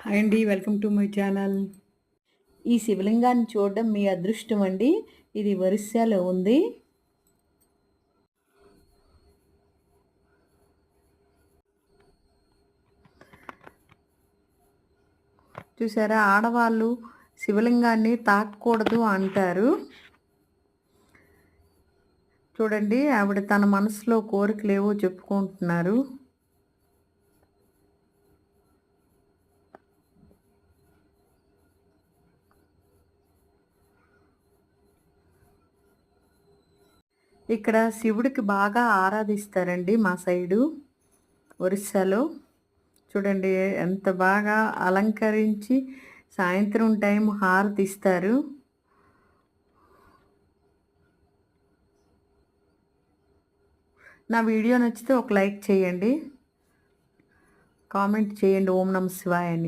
Hi అండి. Welcome to my channel. ఈ శివలింగాన్ని చూడడం మీ అదృష్టం అండి. ఇది ఒరిస్సాలో ఉంది. చూసారా, ఆడవాళ్ళు శివలింగాన్ని తాకకూడదు అంటారు. చూడండి, ఆవిడ తన మనసులో కోరికలేవో చెప్పుకుంటున్నారు. ఇక్కడ శివుడికి బాగా ఆరాధిస్తారండి మా సైడు ఒరిస్సాలో. చూడండి ఎంత బాగా అలంకరించి సాయంత్రం టైం హారతి ఇస్తారు. నా వీడియో నచ్చితే ఒక లైక్ చేయండి, కామెంట్ చేయండి ఓం నమః శివాయ అని.